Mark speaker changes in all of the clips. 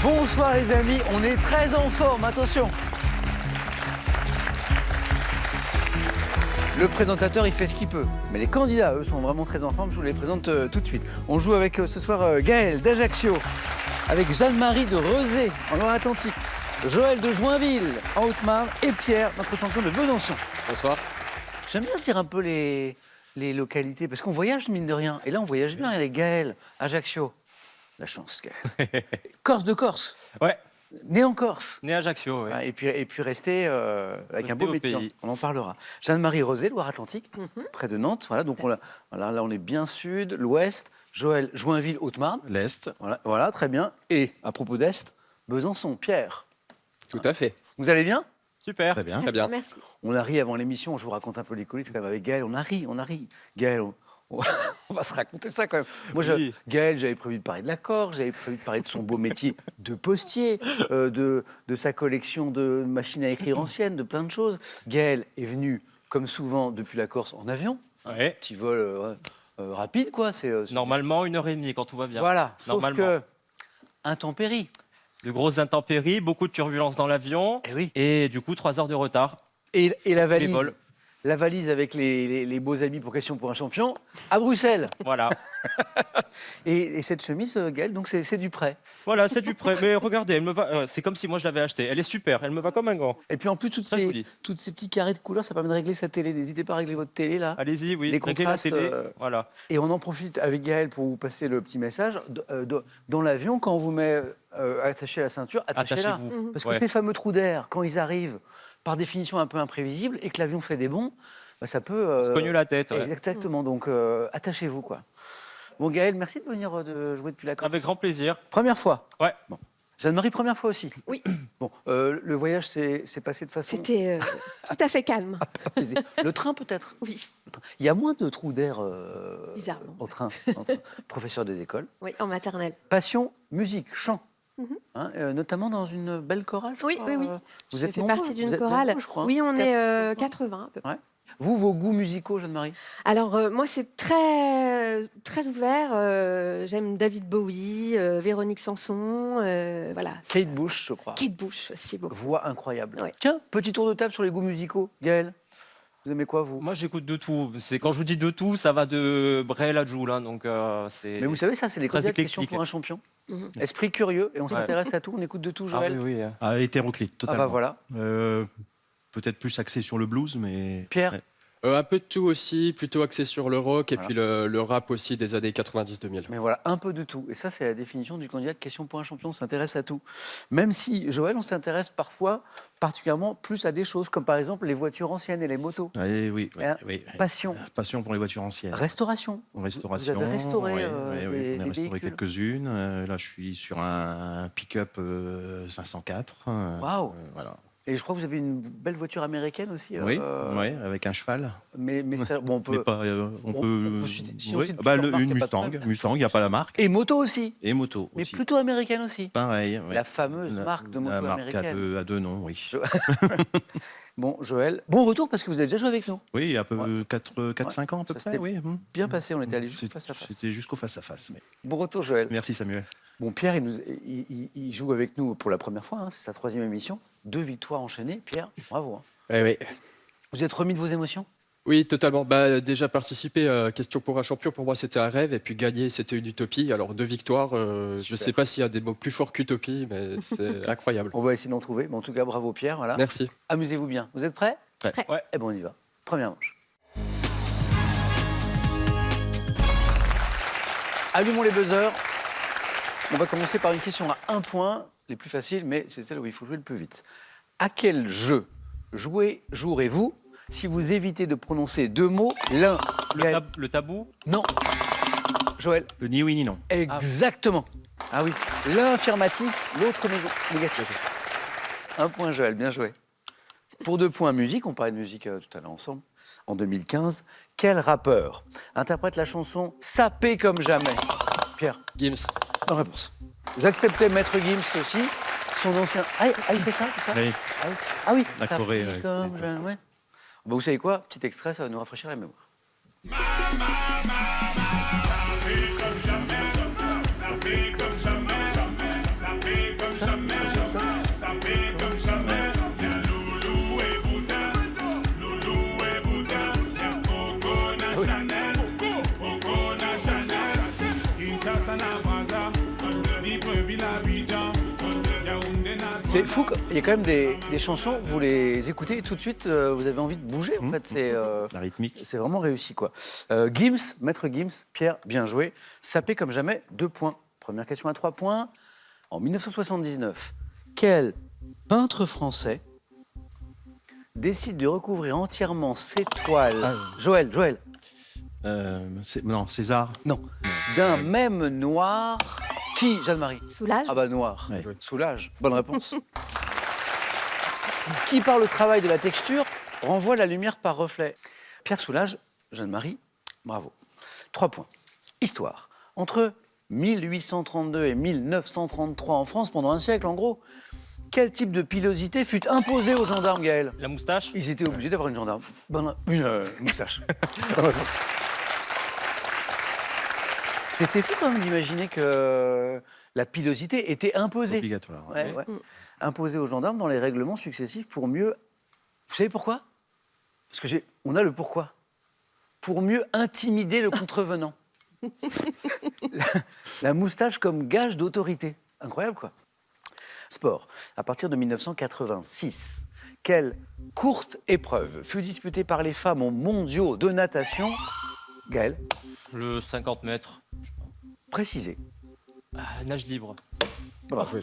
Speaker 1: Bonsoir les amis, on est très en forme, attention. Le présentateur, il fait ce qu'il peut. Mais les candidats, eux, sont vraiment très en forme. Je vous les présente tout de suite. On joue avec ce soir Gaël d'Ajaccio, avec Jeanne-Marie de Rezé, en Loire-Atlantique, Joël de Joinville, en Haute-Marne, et Pierre, notre champion de Besançon.
Speaker 2: Bonsoir.
Speaker 1: J'aime bien dire un peu les localités, parce qu'on voyage, mine de rien. Et là, on voyage bien avec Gaël, Ajaccio. La chance, Gaël. Corse de Corse.
Speaker 2: Ouais,
Speaker 1: Né en Corse.
Speaker 2: né à Ajaccio, ouais.
Speaker 1: Ah, et puis rester avec un beau
Speaker 2: Rester au
Speaker 1: métier.
Speaker 2: pays.
Speaker 1: On en parlera. Jeanne-Marie Rezé, Loire-Atlantique, près de Nantes. Voilà, donc là, on est bien sud, l'ouest. Joël, Joinville, Haute-Marne.
Speaker 3: L'Est.
Speaker 1: Voilà, très bien. Et à propos d'Est, Besançon, Pierre.
Speaker 2: Tout à fait.
Speaker 1: Vous allez bien?
Speaker 2: Super.
Speaker 3: Très bien.
Speaker 2: Très bien.
Speaker 4: Merci.
Speaker 1: On a ri avant l'émission, je vous raconte un peu les coulisses quand même avec Gaël. On a ri. Gaël, on va se raconter ça quand même. Moi,
Speaker 2: Oui.
Speaker 1: Gaël, j'avais prévu de parler de la Corse, j'avais prévu de parler de son beau métier de postier, de sa collection de machines à écrire anciennes, de plein de choses. Gaël est venu, comme souvent, depuis la Corse en avion.
Speaker 2: Ouais.
Speaker 1: Petit vol rapide, quoi.
Speaker 2: Normalement, 1h30 quand tout va bien.
Speaker 1: Voilà, sauf
Speaker 2: Normalement.
Speaker 1: que intempéries.
Speaker 2: De grosses intempéries, beaucoup de turbulences dans l'avion.
Speaker 1: Eh oui.
Speaker 2: Et du coup, 3 heures de retard.
Speaker 1: Et la valise.
Speaker 2: vols.
Speaker 1: La valise avec les beaux habits pour question pour un champion, à Bruxelles.
Speaker 2: Voilà.
Speaker 1: Et cette chemise, Gaël, donc c'est du prêt.
Speaker 2: Voilà, c'est du prêt. Mais regardez, elle me va. C'est comme si moi je l'avais achetée. Elle est super. Elle me va comme un gant.
Speaker 1: Et puis en plus, toutes
Speaker 2: Ça, je vous dis.
Speaker 1: ces petits carrés de couleurs, ça permet de régler sa télé. N'hésitez pas à régler votre télé, là.
Speaker 2: Allez-y, oui.
Speaker 1: Les
Speaker 2: Réglez la
Speaker 1: contrastes,
Speaker 2: télé. Voilà.
Speaker 1: Et on en profite avec Gaël pour vous passer le petit message. Dans l'avion, quand on vous met attaché à la ceinture, attachez-la.
Speaker 2: Attachez-vous.
Speaker 1: Parce que
Speaker 2: Ouais.
Speaker 1: ces fameux trous d'air, quand ils arrivent, par définition un peu imprévisibles, et que l'avion fait des bonds, bah, ça peut...
Speaker 2: Se cogne la tête. Ouais.
Speaker 1: Exactement, donc attachez-vous, quoi. Bon, Gaël, merci de venir de jouer depuis la Corse.
Speaker 2: Avec grand plaisir.
Speaker 1: Première fois.
Speaker 2: Ouais.
Speaker 1: Bon. Jeanne-Marie, première fois aussi.
Speaker 4: Oui.
Speaker 1: Bon, le voyage s'est passé de façon...
Speaker 4: C'était tout à fait calme.
Speaker 1: apaisée. Le train, peut-être?
Speaker 4: Oui,
Speaker 1: Il y a moins de trous d'air
Speaker 4: bizarrement.
Speaker 1: au train. Professeur des écoles.
Speaker 4: Oui, en maternelle.
Speaker 1: Passion, musique, chant. Hein, notamment dans une belle chorale, je
Speaker 4: Oui,
Speaker 1: crois.
Speaker 4: oui, oui.
Speaker 1: Vous
Speaker 4: J'ai
Speaker 1: êtes
Speaker 4: fait
Speaker 1: nombreux,
Speaker 4: partie
Speaker 1: vous
Speaker 4: d'une
Speaker 1: êtes
Speaker 4: chorale.
Speaker 1: nombreux, je crois.
Speaker 4: Oui, on est
Speaker 1: 80.
Speaker 4: 80 à peu près.
Speaker 1: Ouais. Vous, vos goûts musicaux, Jeanne-Marie?
Speaker 4: Alors, moi, c'est très ouvert. J'aime David Bowie, Véronique Sanson, voilà.
Speaker 1: Kate Bush, je crois.
Speaker 4: Kate Bush aussi beaucoup.
Speaker 1: Voix incroyable.
Speaker 4: Ouais.
Speaker 1: Tiens, petit tour de table sur les goûts musicaux. Gaël, vous aimez quoi, vous?
Speaker 2: Moi, j'écoute de tout. Quand je vous dis de tout, ça va de Brel à Joule. Hein, donc, c'est.
Speaker 1: Mais vous savez, ça, c'est les
Speaker 2: Très
Speaker 1: candidats de questions
Speaker 2: éclectique.
Speaker 1: pour un champion.
Speaker 4: Mhm.
Speaker 1: Esprit curieux, et on s'intéresse à tout, on écoute de tout,
Speaker 2: Ah
Speaker 1: Joël.
Speaker 2: oui, oui.
Speaker 3: Ah, hétéroclite,
Speaker 1: Ah
Speaker 3: totalement.
Speaker 1: bah voilà.
Speaker 3: Peut-être plus axé sur le blues, mais...
Speaker 1: Pierre,
Speaker 3: Ouais.
Speaker 5: Un peu de tout aussi, plutôt axé sur le rock et
Speaker 1: Voilà.
Speaker 5: puis le rap aussi des années 90-2000.
Speaker 1: mais voilà, un peu de tout. Et ça, c'est la définition du candidat de question pour un champion, on s'intéresse à tout. Même si, Joël, on s'intéresse parfois particulièrement plus à des choses, comme par exemple les voitures anciennes et les motos.
Speaker 3: Allez, oui, oui,
Speaker 1: Hein,
Speaker 3: oui.
Speaker 1: Passion,
Speaker 3: Passion pour les voitures anciennes.
Speaker 1: restauration.
Speaker 3: Restauration.
Speaker 1: Vous avez restauré
Speaker 3: oui,
Speaker 1: des-
Speaker 3: on
Speaker 1: des
Speaker 3: a restauré
Speaker 1: véhicules.
Speaker 3: quelques-unes. Là, je suis sur un pick-up 504.
Speaker 1: Waouh.
Speaker 3: Voilà.
Speaker 1: Et je crois que vous avez une belle voiture américaine aussi.
Speaker 3: Oui, oui, avec un cheval.
Speaker 1: Mais ça, bon, on
Speaker 3: Mais
Speaker 1: peut...
Speaker 3: pas, on peut.
Speaker 1: citer- si on
Speaker 3: oui,
Speaker 1: cite
Speaker 3: bah,
Speaker 1: plusieurs marques,
Speaker 3: une
Speaker 1: y a pas de
Speaker 3: Mustang.
Speaker 1: problème.
Speaker 3: Mustang, il n'y a pas la marque.
Speaker 1: Et moto aussi.
Speaker 3: Et moto
Speaker 1: Mais
Speaker 3: aussi.
Speaker 1: plutôt américaine aussi.
Speaker 3: Pareil. ouais.
Speaker 1: La fameuse marque de moto
Speaker 3: La marque
Speaker 1: américaine.
Speaker 3: à deux noms, oui.
Speaker 1: Bon, Joël, bon retour parce que vous avez déjà joué avec nous.
Speaker 3: Oui, il y a un peu
Speaker 1: Ouais.
Speaker 3: 4-5 ans à peu
Speaker 1: Ça
Speaker 3: près,
Speaker 1: s'était
Speaker 3: oui.
Speaker 1: Bien passé, on était allé juste face à face.
Speaker 3: C'était jusqu'au face-à-face. Mais...
Speaker 1: Bon retour, Joël.
Speaker 3: Merci Samuel.
Speaker 1: Bon, Pierre, il joue avec nous pour la première fois, hein, c'est sa 3e émission. 2 victoires enchaînées. Pierre, bravo. Hein.
Speaker 5: Oui.
Speaker 1: Vous êtes remis de vos émotions?
Speaker 5: Oui, totalement. Bah, déjà participer à Question pour un champion, pour moi, c'était un rêve. Et puis gagner, c'était une utopie. Alors, 2 victoires, je ne
Speaker 1: Super.
Speaker 5: sais pas s'il y a des mots plus forts qu'utopie, mais c'est incroyable.
Speaker 1: On va essayer d'en trouver. Mais en tout cas, bravo Pierre. Voilà.
Speaker 5: Merci.
Speaker 1: Amusez-vous bien. Vous êtes prêts?
Speaker 3: Prêt.
Speaker 2: Ouais.
Speaker 1: Eh bien, on y va. Première manche. Allumons les buzzers. On va commencer par une question à 1 point, les plus faciles, mais c'est celle où il faut jouer le plus vite. À quel jeu jouerez-vous si vous évitez de prononcer 2 mots l'un? Gaël.
Speaker 2: Le tabou.
Speaker 1: Non. Joël.
Speaker 3: Le ni oui ni non.
Speaker 1: Exactement. Ah oui. L'un affirmatif, l'autre négatif. 1 point, Joël. Bien joué. Pour 2 points, musique. On parlait de musique tout à l'heure ensemble. En 2015, quel rappeur interprète la chanson Sapé comme jamais? Pierre.
Speaker 5: Gims.
Speaker 1: Bonne réponse. Vous acceptez Maître Gims aussi, son ancien... Ah, il fait ça, c'est ça?
Speaker 3: Oui.
Speaker 1: Ah oui.
Speaker 3: La
Speaker 1: Sapé
Speaker 3: Corée, ouais,
Speaker 1: comme
Speaker 3: c'était-
Speaker 1: jamais. Bah, vous savez quoi? Petit extrait, ça va nous rafraîchir la mémoire. C'est fou, il y a quand même des chansons, vous les écoutez et tout de suite, vous avez envie de bouger, en fait.
Speaker 3: La rythmique.
Speaker 1: C'est vraiment réussi, quoi. Gims, maître Gims, Pierre, bien joué. Sapé comme jamais, 2 points. Première question à 3 points. En 1979, quel peintre français décide de recouvrir entièrement ses toiles Joël,
Speaker 3: Non, César.
Speaker 1: non, d'un même noir qui, Jeanne-Marie?
Speaker 4: Soulage.
Speaker 1: Ah bah noir,
Speaker 3: Ouais.
Speaker 1: Soulage, bonne réponse. Qui par le travail de la texture renvoie la lumière par reflet. Pierre Soulages, Jeanne-Marie, bravo. 3 points. Histoire. Entre 1832 et 1933 en France, pendant un siècle en gros, quel type de pilosité fut imposé aux gendarmes, Gaël?
Speaker 2: La moustache.
Speaker 1: Ils étaient obligés d'avoir une gendarme. Une moustache. Bonne réponse. C'était fou quand même d'imaginer que la pilosité était imposée.
Speaker 3: Obligatoire.
Speaker 1: Ouais, ouais. Imposée aux gendarmes dans les règlements successifs pour mieux... Vous savez pourquoi? Parce que on a le pourquoi. Pour mieux intimider le contrevenant. La moustache comme gage d'autorité. Incroyable, quoi. Sport. À partir de 1986, quelle courte épreuve fut disputée par les femmes aux mondiaux de natation? Gaël,
Speaker 2: Le 50 mètres.
Speaker 1: précisez.
Speaker 2: Nage libre.
Speaker 1: Bravo.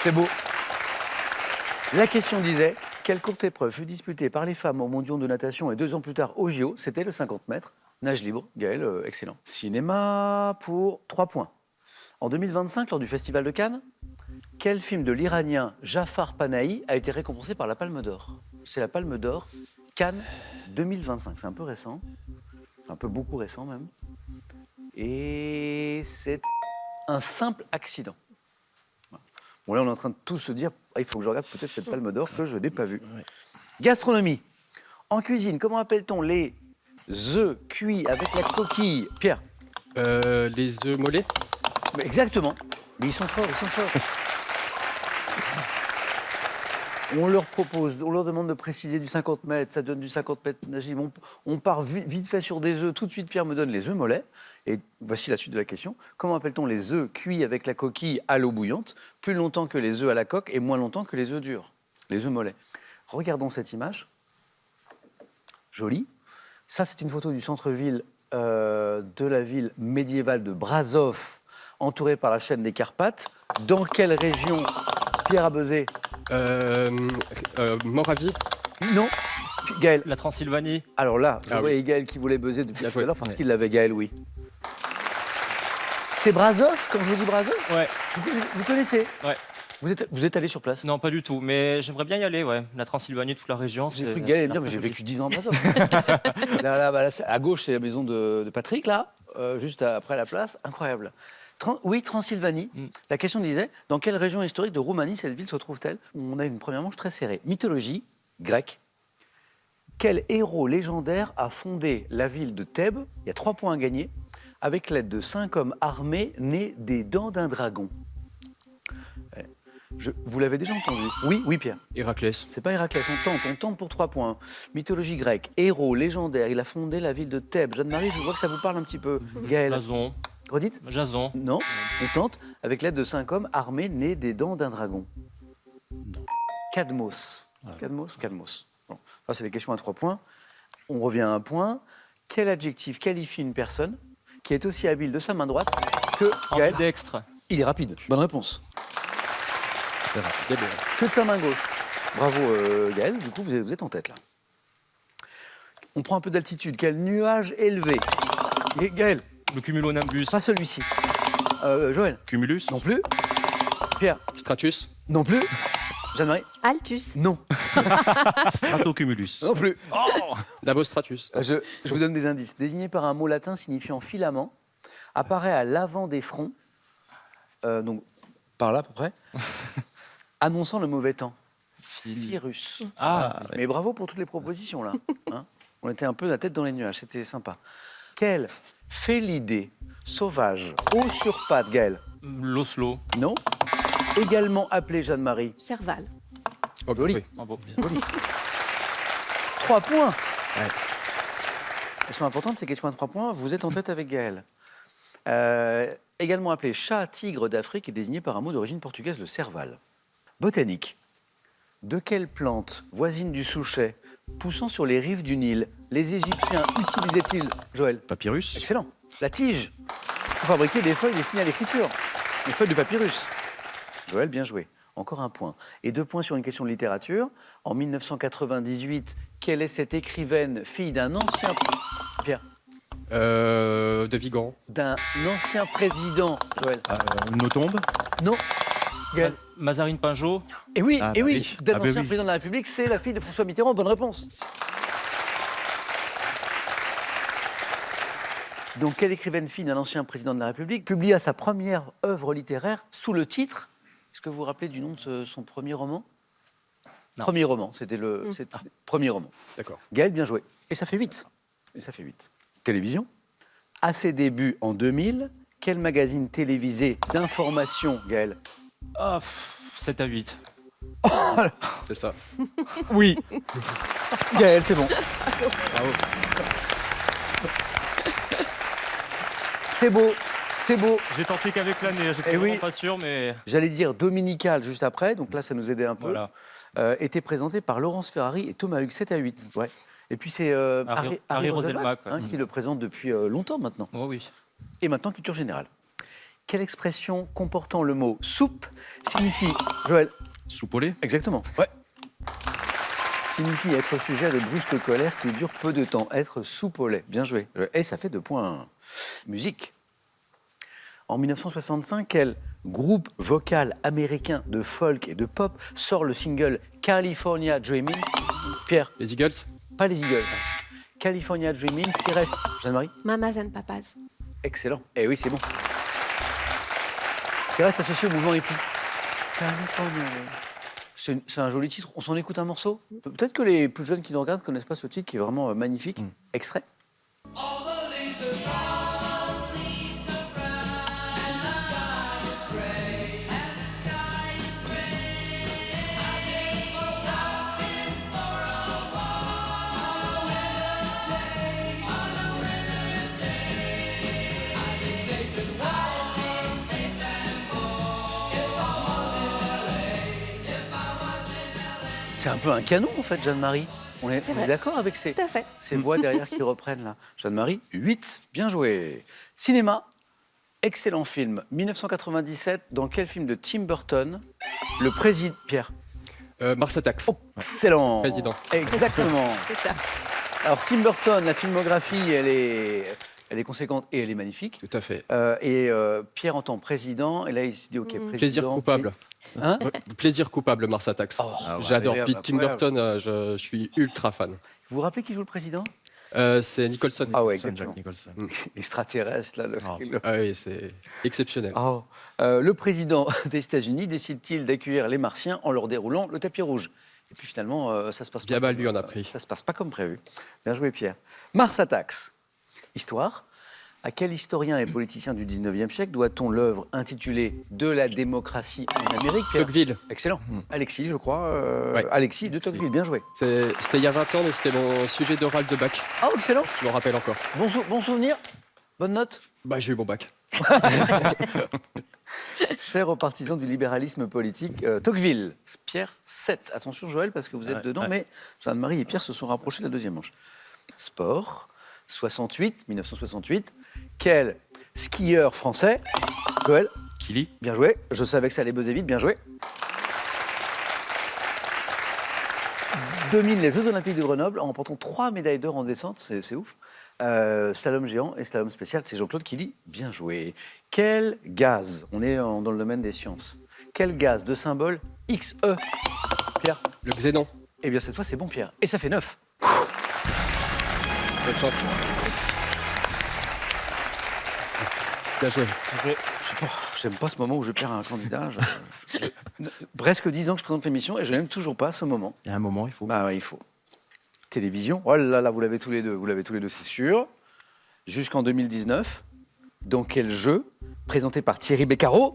Speaker 1: C'est beau. La question disait, quelle courte épreuve fut disputée par les femmes aux mondiaux de natation et 2 ans plus tard au JO? C'était le 50 mètres. Nage libre. Gaël, excellent. Cinéma pour 3 points. En 2025, lors du Festival de Cannes, quel film de l'Iranien Jafar Panahi a été récompensé par la Palme d'Or? C'est la Palme d'Or Cannes 2025. C'est un peu récent. Un peu beaucoup récent même. Et c'est un simple accident. Voilà. Bon, là, on est en train de tous se dire, il faut que je regarde peut-être cette Palme d'Or que je n'ai pas vue.
Speaker 3: Ouais.
Speaker 1: Gastronomie. En cuisine, comment appelle-t-on les œufs cuits avec la coquille? Pierre?
Speaker 5: Les œufs mollets.
Speaker 1: Exactement. Mais ils sont forts, ils sont forts. On leur propose, on leur demande de préciser du 50 mètres, ça donne du 50 mètres nage libre. On part vite fait sur des œufs. Tout de suite, Pierre me donne les œufs mollets. Et voici la suite de la question. Comment appelle-t-on les œufs cuits avec la coquille à l'eau bouillante, plus longtemps que les œufs à la coque et moins longtemps que les œufs durs? Les œufs mollets. Regardons cette image. Jolie. Ça, c'est une photo du centre-ville de la ville médiévale de Brasov, entourée par la chaîne des Carpates. Dans quelle région, Pierre a buzzé?
Speaker 5: Moravie.
Speaker 1: Non. Gaël.
Speaker 2: La Transylvanie.
Speaker 1: Alors là, je
Speaker 5: Ah
Speaker 1: voyais Gaël qui voulait buzzer depuis
Speaker 5: Bien
Speaker 1: tout à
Speaker 5: joué.
Speaker 1: l'heure parce qu'il l'avait, Gaël, oui. C'est Brasov, quand je vous dis Brasov?
Speaker 2: Ouais.
Speaker 1: Vous connaissez?
Speaker 2: Ouais.
Speaker 1: Vous êtes allé sur place?
Speaker 2: Non, pas du tout. Mais j'aimerais bien y aller, ouais. La Transylvanie, toute la région.
Speaker 1: J'ai
Speaker 2: c'est-
Speaker 1: cru que Gaël allait me dire, mais j'ai vécu 10 ans à Brasov. Là, à gauche, c'est la maison de Patrick, là, juste après la place. Incroyable. Oui, Transylvanie. La question disait, dans quelle région historique de Roumanie cette ville se trouve-t-elle? On a une première manche très serrée. Mythologie grecque. Quel héros légendaire a fondé la ville de Thèbes? Il y a 3 points à gagner, avec l'aide de 5 hommes armés nés des dents d'un dragon. Vous l'avez déjà entendu? Oui, Pierre.
Speaker 5: Héraclès.
Speaker 1: C'est pas Héraclès, on tente pour 3 points. Mythologie grecque, héros légendaire, il a fondé la ville de Thèbes. Jeanne-Marie, je vois que ça vous parle un petit peu. Gaël,
Speaker 2: Jason.
Speaker 1: redites?
Speaker 2: Jason.
Speaker 1: Non, on tente avec l'aide de 5 hommes armés nés des dents d'un dragon. Cadmos. Cadmos. Bon, ça, c'est des questions à 3 points. On revient à un point. Quel adjectif qualifie une personne qui est aussi habile de sa main droite que Gaël?
Speaker 2: Ambidextre.
Speaker 1: Il est rapide. Bonne réponse.
Speaker 5: Bien, bien.
Speaker 1: Que de sa main gauche. Bravo Gaël, du coup vous êtes en tête là. On prend un peu d'altitude. Quel nuage élevé? Gaël,
Speaker 2: Le cumulonimbus.
Speaker 1: pas celui-ci. Joël,
Speaker 3: Cumulus.
Speaker 1: non plus. Pierre,
Speaker 5: Stratus.
Speaker 1: non plus. Jeanne-Marie,
Speaker 4: Altus.
Speaker 1: non.
Speaker 3: Stratocumulus.
Speaker 1: Non plus.
Speaker 5: Damostratus.
Speaker 1: Je vous donne des indices. Désigné par un mot latin signifiant filament, apparaît à l'avant des fronts, donc par là à peu près, annonçant le mauvais temps. Cyrus.
Speaker 2: Ah,
Speaker 1: Mais bravo pour toutes les propositions là. Hein. On était un peu la tête dans les nuages, c'était sympa. Quel félidé sauvage, haut sur pattes, Gaël?
Speaker 2: L'Oslo.
Speaker 1: Non. Également appelée Jeanne-Marie.
Speaker 4: Serval.
Speaker 5: Oh,
Speaker 1: Joli.
Speaker 5: oui.
Speaker 2: Bravo.
Speaker 1: Joli. 3 points.
Speaker 3: Ouais.
Speaker 1: Elles sont importantes, ces questions à 3 points. Vous êtes en tête avec Gaël. Également appelé chat tigre d'Afrique et désigné par un mot d'origine portugaise, le serval. Botanique. De quelle plante, voisine du souchet, poussant sur les rives du Nil, les Égyptiens utilisaient-ils, Joël?
Speaker 3: Papyrus.
Speaker 1: Excellent. La tige. Pour fabriquer des feuilles destinées à l'écriture. Les feuilles de papyrus. Joël, bien joué. Encore un point. Et 2 points sur une question de littérature. En 1998, quelle est cette écrivaine, fille d'un ancien... Pierre.
Speaker 5: De Vigan.
Speaker 1: D'un ancien président, Joël.
Speaker 3: Nos tombes.
Speaker 1: Non. Gaël.
Speaker 2: Mazarine Pinjot.
Speaker 1: Et oui,
Speaker 3: Ah,
Speaker 1: et
Speaker 3: bah
Speaker 1: oui,
Speaker 3: oui.
Speaker 1: d'un
Speaker 3: Ah, bah
Speaker 1: ancien
Speaker 3: oui.
Speaker 1: président de la République, c'est la fille de François Mitterrand. Bonne réponse. Donc, quelle écrivaine fille d'un ancien président de la République publia sa première œuvre littéraire sous le titre... Est-ce que vous vous rappelez du nom de son premier roman?
Speaker 2: Non.
Speaker 1: Premier roman, c'était le premier roman.
Speaker 5: D'accord.
Speaker 1: Gaël, bien joué. Et ça fait 8. Télévision. À ses débuts en 2000, quel magazine télévisé d'information, Gaël?
Speaker 2: 7 à 8.
Speaker 5: C'est ça.
Speaker 1: Oui. Gaël, c'est bon.
Speaker 5: Bravo.
Speaker 1: C'est beau, c'est beau.
Speaker 2: J'ai tenté qu'avec l'année, j'étais
Speaker 1: Eh
Speaker 2: vraiment
Speaker 1: oui.
Speaker 2: pas sûr, mais
Speaker 1: J'allais dire dominical juste après, donc là ça nous aidait un peu.
Speaker 2: voilà.
Speaker 1: Était présenté par Laurence Ferrari et Thomas Hugues, 7 à 8. Ouais. Et puis c'est
Speaker 2: Harry Roselmack, ouais.
Speaker 1: qui le présente depuis longtemps maintenant.
Speaker 2: Oh oui.
Speaker 1: Et maintenant, culture générale. Quelle expression comportant le mot soupe signifie, Joël?
Speaker 3: Soupe au lait.
Speaker 1: Exactement, ouais. Signifie être sujet à de brusques colères qui durent peu de temps. Être soupe au lait. Bien joué. Et ça fait 2 points. Musique. En 1965, quel groupe vocal américain de folk et de pop sort le single California Dreaming? Pierre,
Speaker 5: Les Eagles.
Speaker 1: pas les Eagles. California Dreaming qui reste. Jeanne-Marie?
Speaker 4: Mamas and Papas.
Speaker 1: Excellent. Eh oui, c'est bon. Qui reste associé au mouvement hippie. California. C'est un joli titre. On s'en écoute un morceau? Peut-être que les plus jeunes qui nous regardent ne connaissent pas ce titre qui est vraiment magnifique. Extrait. C'est un peu un canon en fait, Jeanne-Marie. On est
Speaker 4: vrai.
Speaker 1: d'accord avec ces
Speaker 4: Tout à fait.
Speaker 1: voix derrière qui reprennent là. Jeanne-Marie, 8, bien joué. Cinéma, excellent film. 1997, dans quel film de Tim Burton le président... Pierre.
Speaker 5: Mars Attacks.
Speaker 1: Excellent.
Speaker 5: Président.
Speaker 1: Exactement.
Speaker 4: C'est ça.
Speaker 1: Alors Tim Burton, la filmographie, elle est conséquente et elle est magnifique.
Speaker 5: Tout à fait.
Speaker 1: Pierre en tant que président, et là il se dit ok, président.
Speaker 5: Plaisir coupable.
Speaker 1: Hein?
Speaker 5: Plaisir coupable, Mars Attacks.
Speaker 3: Ah ouais.
Speaker 5: J'adore.
Speaker 1: Incroyable,
Speaker 5: Puis Tim
Speaker 1: incroyable.
Speaker 5: Burton, je suis ultra fan.
Speaker 1: Vous vous rappelez qui joue le président?
Speaker 5: C'est Nicholson.
Speaker 1: Ah ouais,
Speaker 3: Jack
Speaker 1: exactement.
Speaker 3: Nicholson.
Speaker 1: Extraterrestre là.
Speaker 5: Ah oui, c'est exceptionnel.
Speaker 1: Oh. Le président des États-Unis décide-t-il d'accueillir les Martiens en leur déroulant le tapis rouge? Et puis finalement, ça se passe
Speaker 5: Bien
Speaker 1: pas.
Speaker 5: mal lui en a pris.
Speaker 1: Ça se passe pas comme prévu. Bien joué, Pierre. Mars Attacks. Histoire. À quel historien et politicien du 19e siècle doit-on l'œuvre intitulée De la démocratie en Amérique, Pierre?
Speaker 5: Tocqueville.
Speaker 1: Excellent. Alexis, je crois.
Speaker 5: Ouais.
Speaker 1: Alexis de Tocqueville, bien joué.
Speaker 5: C'était il y a 20 ans, mais c'était mon sujet d'oral de bac.
Speaker 1: Ah, excellent.
Speaker 5: Je me rappelle encore.
Speaker 1: Bon souvenir. Bonne note.
Speaker 5: Bah, j'ai eu mon bac.
Speaker 1: Cher aux partisans du libéralisme politique, Tocqueville. Pierre, 7. Attention, Joël, parce que vous êtes
Speaker 3: Ouais,
Speaker 1: dedans,
Speaker 3: ouais.
Speaker 1: mais Jeanne-Marie et Pierre se sont rapprochés de la deuxième manche. Sport, 1968. Quel skieur français? Joël,
Speaker 3: Kili.
Speaker 1: bien joué. Je savais que ça allait buzzer vite, bien joué. 2000, les Jeux Olympiques de Grenoble, en remportant 3 médailles d'or en descente, c'est ouf. Slalom géant et slalom spécial, c'est Jean-Claude Killy, bien joué. Quel gaz, on est dans le domaine des sciences, quel gaz de symbole XE? Pierre?
Speaker 5: Le xénon.
Speaker 1: Eh bien cette fois c'est bon Pierre, et ça fait 9.
Speaker 5: Bonne chance. Bien joué.
Speaker 1: J'aime pas ce moment où je perds un candidat. Presque 10 ans que je présente l'émission et je n'aime toujours pas ce moment.
Speaker 3: Il y a un moment, il faut.
Speaker 1: Bah ouais, il faut. Télévision, oh là là, vous l'avez tous les deux, c'est sûr. Jusqu'en 2019, dans quel jeu, présenté par Thierry Beccaro,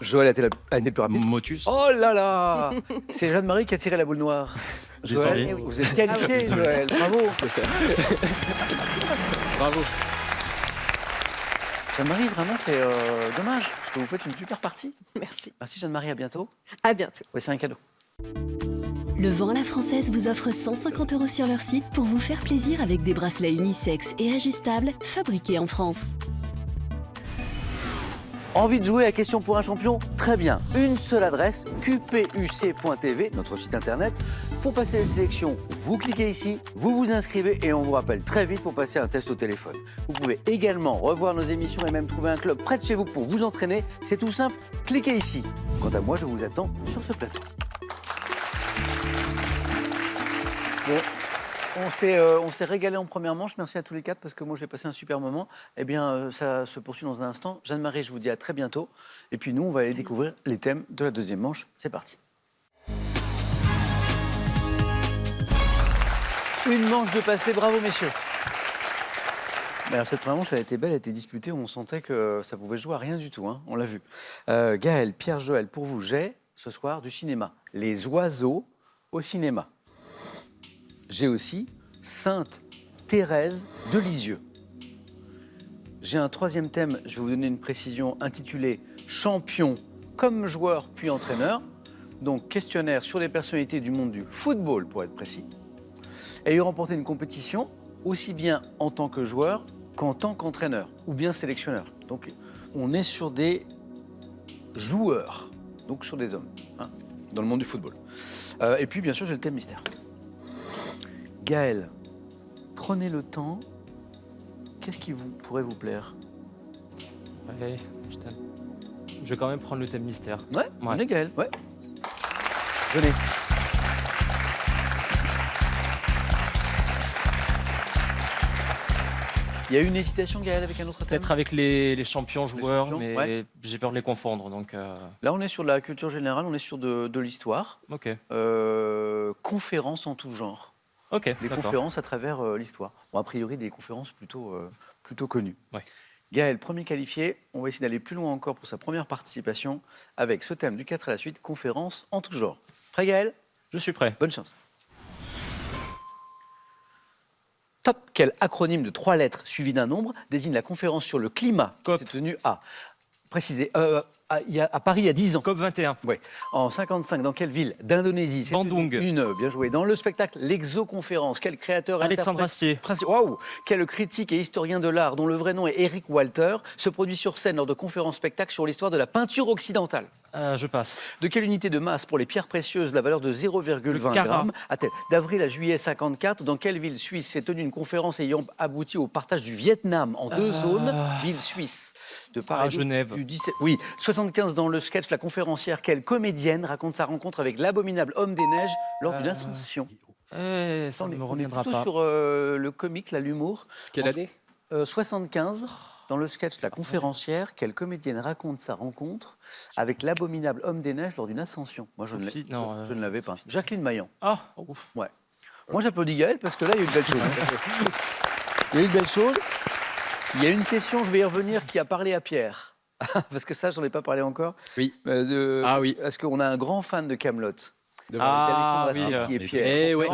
Speaker 1: Joël a été le plus rapide.
Speaker 3: Motus.
Speaker 1: Oh là là. C'est Jeanne-Marie qui a tiré la boule noire.
Speaker 3: J'ai
Speaker 1: Joël,
Speaker 3: senti.
Speaker 1: vous êtes qualifié, Joël. Bravo.
Speaker 5: Bravo.
Speaker 1: Jeanne-Marie, vraiment, c'est dommage. Parce que vous faites une super partie.
Speaker 4: Merci.
Speaker 1: Merci Jeanne-Marie, à bientôt.
Speaker 4: À bientôt.
Speaker 1: Voici un cadeau.
Speaker 6: Le Vent à la Française vous offre 150 € sur leur site pour vous faire plaisir avec des bracelets unisexes et ajustables fabriqués en France.
Speaker 1: Envie de jouer à Question pour un champion? Très bien. Une seule adresse, qpuc.tv, notre site internet. Pour passer les sélections, vous cliquez ici, vous vous inscrivez et on vous rappelle très vite pour passer un test au téléphone. Vous pouvez également revoir nos émissions et même trouver un club près de chez vous pour vous entraîner. C'est tout simple, cliquez ici. Quant à moi, je vous attends sur ce plateau. Bon. On s'est régalé en première manche. Merci à tous les quatre parce que moi j'ai passé un super moment. Eh bien, ça se poursuit dans un instant. Jeanne-Marie, je vous dis à très bientôt. Et puis nous, on va aller découvrir les thèmes de la deuxième manche. C'est parti. Une manche de passé. Bravo, messieurs. Mais alors, cette première manche, elle a été belle, elle a été disputée. On sentait que ça pouvait jouer à rien du tout. Hein. On l'a vu. Gaël, Pierre, Joël, pour vous, j'ai ce soir du cinéma. Les oiseaux au cinéma. J'ai aussi Sainte Thérèse de Lisieux. J'ai un troisième thème, je vais vous donner une précision intitulée Champion comme joueur puis entraîneur. Donc questionnaire sur les personnalités du monde du football pour être précis. Ayant remporté une compétition aussi bien en tant que joueur qu'en tant qu'entraîneur ou bien sélectionneur. Donc on est sur des joueurs, donc sur des hommes, hein, dans le monde du football. Et puis bien sûr j'ai le thème mystère. Gaël, prenez le temps. Qu'est-ce qui pourrait vous plaire?
Speaker 2: Ouais, je vais quand même prendre le thème mystère.
Speaker 1: Ouais, on est Gaël, ouais. Venez. Il y a eu une hésitation, Gaël, avec un autre thème?
Speaker 2: Peut-être avec les champions joueurs,
Speaker 1: champions,
Speaker 2: mais
Speaker 1: ouais.
Speaker 2: j'ai peur de les confondre. Donc,
Speaker 1: Là, on est sur de la culture générale, on est sur de l'histoire.
Speaker 2: ok,
Speaker 1: Conférences en tout genre.
Speaker 2: ok,
Speaker 1: Les
Speaker 2: d'accord.
Speaker 1: conférences à travers l'histoire. Bon, a priori, des conférences plutôt connues.
Speaker 2: Ouais.
Speaker 1: Gaël, premier qualifié. On va essayer d'aller plus loin encore pour sa première participation avec ce thème du 4 à la suite, conférences en tout genre. Prêt, Gaël?
Speaker 2: Je suis prêt.
Speaker 1: Bonne chance. Top. Quel acronyme de 3 lettres suivi d'un nombre désigne la conférence sur le climat qui
Speaker 2: COP.
Speaker 1: s'est tenue à Paris il y a 10 ans?
Speaker 2: COP 21.
Speaker 1: Oui. En 55, dans quelle ville d'Indonésie? C'est
Speaker 2: Bandung.
Speaker 1: Bien joué. Dans le spectacle L'Exoconférence, quel créateur
Speaker 2: Alexandre
Speaker 1: interprète-
Speaker 2: Astier.
Speaker 1: Waouh. Quel critique et historien de l'art, dont le vrai nom est Eric Walter, se produit sur scène lors de conférences spectacles sur l'histoire de la peinture occidentale?
Speaker 2: Je passe.
Speaker 1: De quelle unité de masse pour les pierres précieuses la valeur de 0,20
Speaker 2: Le carat.
Speaker 1: grammes a-t-elle? D'avril à juillet 54, dans quelle ville suisse s'est tenue une conférence ayant abouti au partage du Vietnam en 2 zones? Ville suisse. De part
Speaker 2: À
Speaker 1: et d'autre
Speaker 2: Genève.
Speaker 1: Du 17... Oui, 75 dans le sketch La conférencière, quelle comédienne raconte sa rencontre avec l'abominable homme des neiges lors d'une ascension?
Speaker 2: Ça
Speaker 1: On
Speaker 2: ne
Speaker 1: est-
Speaker 2: me
Speaker 1: on est
Speaker 2: reviendra
Speaker 1: plutôt
Speaker 2: pas.
Speaker 1: sur le comique, l'humour.
Speaker 5: Quelle année?
Speaker 1: 75, dans le sketch La conférencière, quelle comédienne raconte sa rencontre avec l'abominable homme des neiges lors d'une ascension? Moi, je ne l'avais pas. Jacqueline Maillan.
Speaker 2: Ah, ouf.
Speaker 1: Ouais. Moi, j'applaudis Gaël parce que là, il y a eu une belle chose. Il y a eu une belle chose. Il y a une question, je vais y revenir, qui a parlé à Pierre. Parce que ça, j'en ai pas parlé encore.
Speaker 5: Oui.
Speaker 1: Ah
Speaker 5: oui.
Speaker 1: Parce qu'on a un grand fan de Kaamelott.
Speaker 2: Ah,
Speaker 1: D'Alexandre
Speaker 2: oui,
Speaker 1: Astier, qui est
Speaker 3: et-
Speaker 1: Pierre.
Speaker 5: Eh ouais.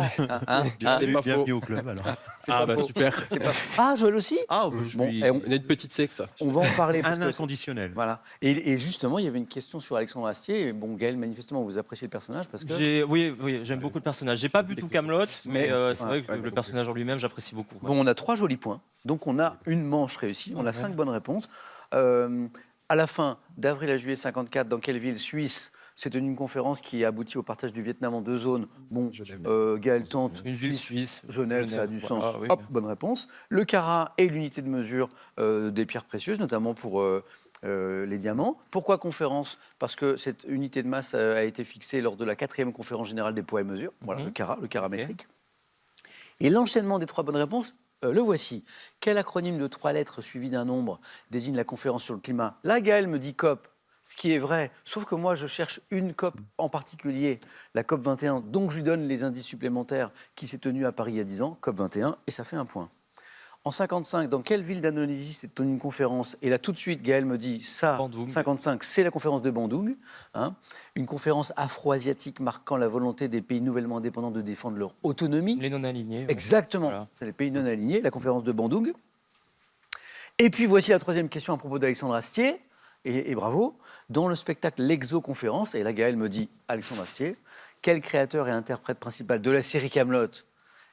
Speaker 1: C'est pas faux.
Speaker 3: Bienvenue au club alors.
Speaker 1: C'est
Speaker 5: Ah
Speaker 1: pas
Speaker 5: bah
Speaker 1: faux.
Speaker 5: super.
Speaker 1: C'est pas faux. Ah, Joël aussi?
Speaker 3: Ah,
Speaker 1: Bon, et
Speaker 5: On est une petite secte.
Speaker 1: on va en parler. Parce
Speaker 3: un
Speaker 1: que
Speaker 3: inconditionnel.
Speaker 1: voilà. Et justement, il y avait une question sur Alexandre Astier. Et bon, Gaël, manifestement, vous appréciez le personnage parce que...
Speaker 2: Oui, j'aime beaucoup le personnage. J'ai pas vu tout Camelot, mais c'est vrai que
Speaker 1: ouais,
Speaker 2: le personnage en lui-même, j'apprécie beaucoup. ouais.
Speaker 1: Bon, on a 3 jolis points. Donc, on a une manche réussie. On a 5 bonnes réponses. À la fin, d'avril à juillet 54, dans quelle ville suisse s'est tenue une conférence qui a abouti au partage du Vietnam en 2 zones? Bon, Gaël tente.
Speaker 2: Une ville suisse.
Speaker 1: Genève, ça a du sens.
Speaker 2: Ah, oui.
Speaker 1: Hop, bonne réponse. Le carat est l'unité de mesure des pierres précieuses, notamment pour les diamants. Pourquoi conférence? Parce que cette unité de masse a été fixée lors de la 4e conférence générale des poids et mesures. Voilà, le carat métrique. Et l'enchaînement des 3 bonnes réponses, le voici. Quel acronyme de 3 lettres suivi d'un nombre désigne la conférence sur le climat? Là, Gaël me dit COP, ce qui est vrai. Sauf que moi, je cherche une COP en particulier, la COP 21. Donc, je lui donne les indices supplémentaires qui s'est tenue à Paris il y a 10 ans, COP 21, et ça fait un point. En 55, dans quelle ville d'Indonésie c'était une conférence? Et là, tout de suite, Gaël me dit, ça,
Speaker 2: Bandung.
Speaker 1: 55, c'est la conférence de Bandung. Hein, une conférence afro-asiatique marquant la volonté des pays nouvellement indépendants de défendre leur autonomie.
Speaker 2: Les non-alignés. ouais.
Speaker 1: Exactement,
Speaker 2: Voilà.
Speaker 1: c'est les pays non alignés, la conférence de Bandung. Et puis voici la troisième question à propos d'Alexandre Astier, et bravo. Dans le spectacle L'Exoconférence, et là Gaël me dit Alexandre Astier, quel créateur et interprète principal de la série Kaamelott